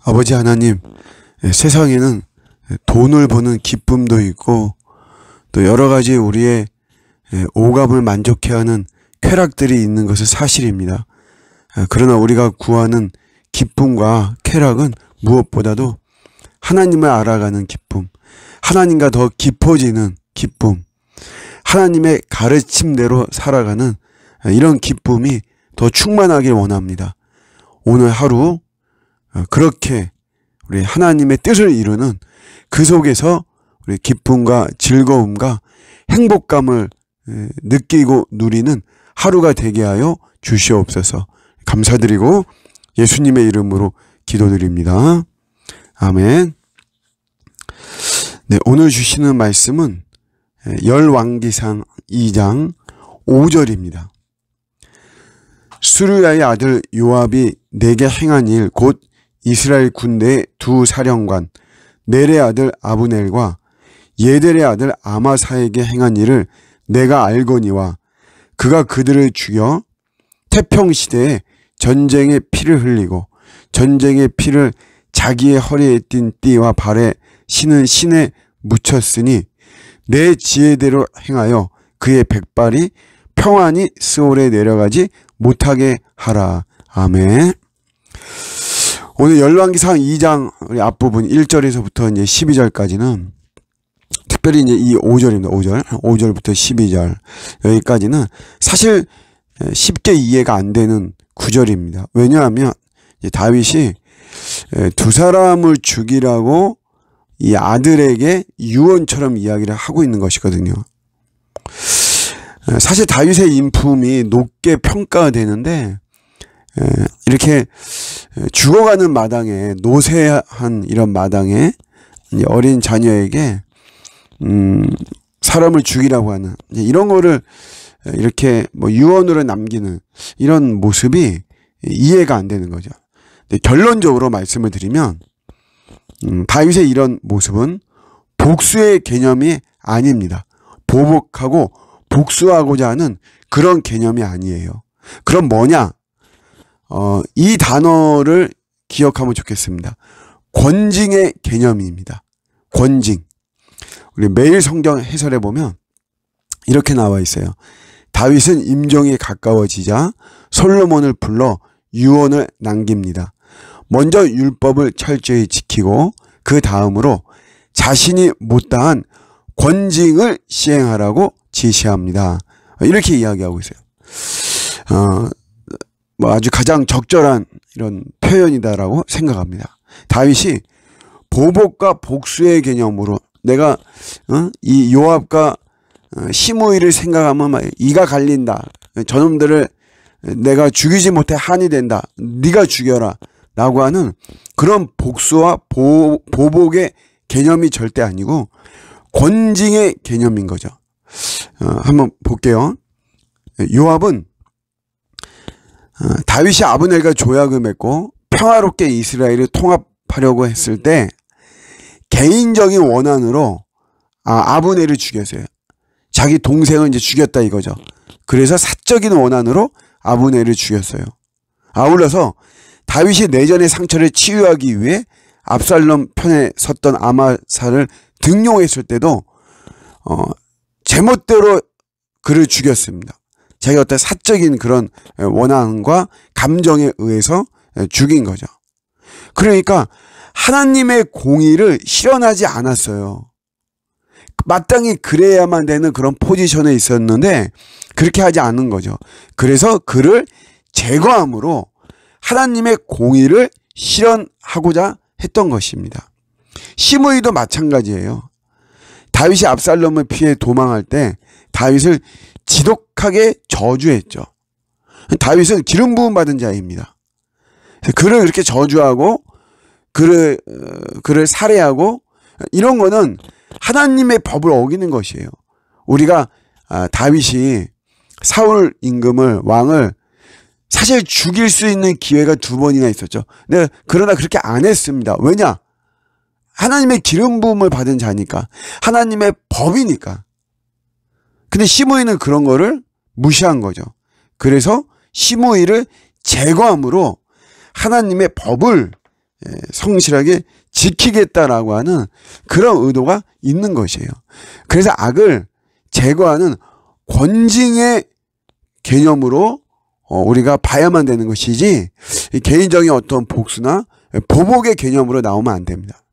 아버지 하나님, 세상에는 돈을 버는 기쁨도 있고 또 여러 가지 우리의 오감을 만족해 하는 쾌락들이 있는 것은 사실입니다. 그러나 우리가 구하는 기쁨과 쾌락은 무엇보다도 하나님을 알아가는 기쁨, 하나님과 더 깊어지는 기쁨, 하나님의 가르침대로 살아가는 이런 기쁨이 더 충만하길 원합니다. 오늘 하루 그렇게 우리 하나님의 뜻을 이루는 그 속에서 우리 기쁨과 즐거움과 행복감을 느끼고 누리는 하루가 되게 하여 주시옵소서. 감사드리고 예수님의 이름으로 기도드립니다. 아멘. 네, 오늘 주시는 말씀은 열왕기상 2장 5절입니다. 수르야의 아들 요압이 내게 행한 일 곧 이스라엘 군대의 두 사령관 넬의 아들 아브넬과 예델의 아들 아마사에게 행한 일을 내가 알거니와 그가 그들을 죽여 태평시대에 전쟁의 피를 흘리고 전쟁의 피를 자기의 허리에 띤 띠와 발에 신은 신에 묻혔으니 내 지혜대로 행하여 그의 백발이 평안히 스올에 내려가지 못하게 하라. 아멘. 오늘 열왕기상 2장 우리 앞부분 1절에서부터 이제 12절까지는 특별히 이제 이 5절입니다. 5절부터 12절 여기까지는 사실 쉽게 이해가 안 되는 구절입니다. 왜냐하면 다윗이 두 사람을 죽이라고 이 아들에게 유언처럼 이야기를 하고 있는 것이거든요. 사실 다윗의 인품이 높게 평가되는데 이렇게 죽어가는 마당에 노쇠한 이런 마당에 어린 자녀에게 사람을 죽이라고 하는 이런 거를 이렇게 뭐 유언으로 남기는 이런 모습이 이해가 안 되는 거죠. 결론적으로 말씀을 드리면 다윗의 이런 모습은 복수의 개념이 아닙니다. 보복하고 복수하고자 하는 그런 개념이 아니에요. 그럼 뭐냐? 이 단어를 기억하면 좋겠습니다. 권징의 개념입니다. 권징. 우리 매일 성경 해설해 보면 이렇게 나와 있어요. 다윗은 임종이 가까워지자 솔로몬을 불러 유언을 남깁니다. 먼저 율법을 철저히 지키고 그 다음으로 자신이 못다한 권징을 시행하라고 지시합니다. 이렇게 이야기하고 있어요. 뭐 아주 가장 적절한 이런 표현이다라고 생각합니다. 다윗이 보복과 복수의 개념으로 내가 이 요압과 시므이를 생각하면 막 이가 갈린다. 저놈들을 내가 죽이지 못해 한이 된다. 네가 죽여라. 라고 하는 그런 복수와 보복의 개념이 절대 아니고 권징의 개념인 거죠. 한번 볼게요. 요압은 다윗이 아브넬과 조약을 맺고 평화롭게 이스라엘을 통합하려고 했을 때 개인적인 원한으로 아브넬을 죽였어요. 자기 동생을 이제 죽였다 이거죠. 그래서 사적인 원한으로 아브넬을 죽였어요. 아울러서 다윗이 내전의 상처를 치유하기 위해 압살롬 편에 섰던 아마사를 등용했을 때도 제멋대로 그를 죽였습니다. 자기가 어떤 사적인 그런 원한과 감정에 의해서 죽인 거죠. 그러니까 하나님의 공의를 실현하지 않았어요. 마땅히 그래야만 되는 그런 포지션에 있었는데 그렇게 하지 않은 거죠. 그래서 그를 제거함으로 하나님의 공의를 실현하고자 했던 것입니다. 시므이도 마찬가지예요. 다윗이 압살롬을 피해 도망할 때 다윗을 지독하게 저주했죠. 다윗은 기름 부음 받은 자입니다. 그를 그렇게 저주하고 그를 살해하고 이런 거는 하나님의 법을 어기는 것이에요. 우리가 다윗이 사울 임금을 왕을 사실 죽일 수 있는 기회가 2번이나 있었죠. 그러나 그렇게 안 했습니다. 왜냐? 하나님의 기름 부음을 받은 자니까. 하나님의 법이니까. 근데 시므이는 그런 거를 무시한 거죠. 그래서 시므이를 제거함으로 하나님의 법을 성실하게 지키겠다라고 하는 그런 의도가 있는 것이에요. 그래서 악을 제거하는 권징의 개념으로 우리가 봐야만 되는 것이지 개인적인 어떤 복수나 보복의 개념으로 나오면 안 됩니다.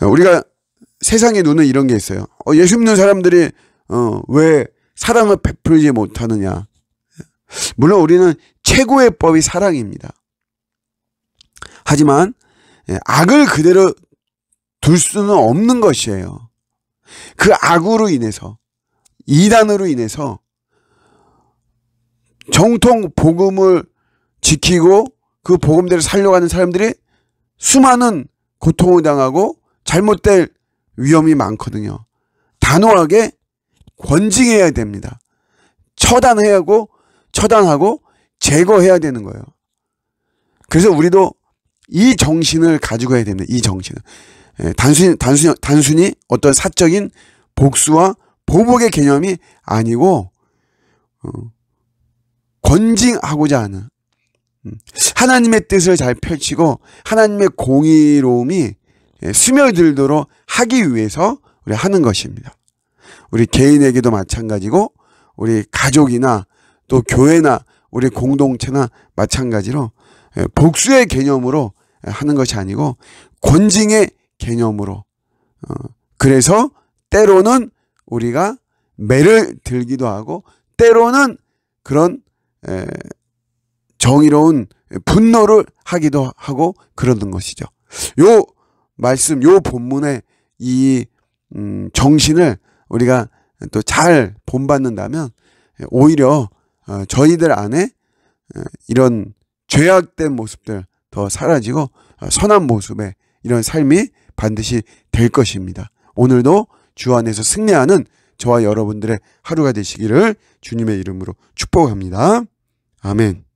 우리가 세상의 눈은 이런 게 있어요. 예수 믿는 사람들이 왜 사랑을 베풀지 못하느냐. 물론 우리는 최고의 법이 사랑입니다. 하지만 악을 그대로 둘 수는 없는 것이에요. 그 악으로 인해서, 이단으로 인해서 정통 복음을 지키고 그 복음대로 살려가는 사람들이 수많은 고통을 당하고 잘못될 위험이 많거든요. 단호하게 권징해야 됩니다. 처단하고 제거해야 되는 거예요. 그래서 우리도 이 정신을 가지고 해야 됩니다. 이 정신을. 단순히 어떤 사적인 복수와 보복의 개념이 아니고 권징하고자 하는 하나님의 뜻을 잘 펼치고 하나님의 공의로움이 스며들도록 하기 위해서 우리 하는 것입니다. 우리 개인에게도 마찬가지고 우리 가족이나 또 교회나 우리 공동체나 마찬가지로 복수의 개념으로 하는 것이 아니고 권징의 개념으로. 그래서 때로는 우리가 매를 들기도 하고 때로는 그런 정의로운 분노를 하기도 하고 그러는 것이죠. 요 말씀, 요 본문의 이 정신을 우리가 또 잘 본받는다면 오히려 저희들 안에 이런 죄악된 모습들 더 사라지고 선한 모습의 이런 삶이 반드시 될 것입니다. 오늘도 주 안에서 승리하는 저와 여러분들의 하루가 되시기를 주님의 이름으로 축복합니다. 아멘.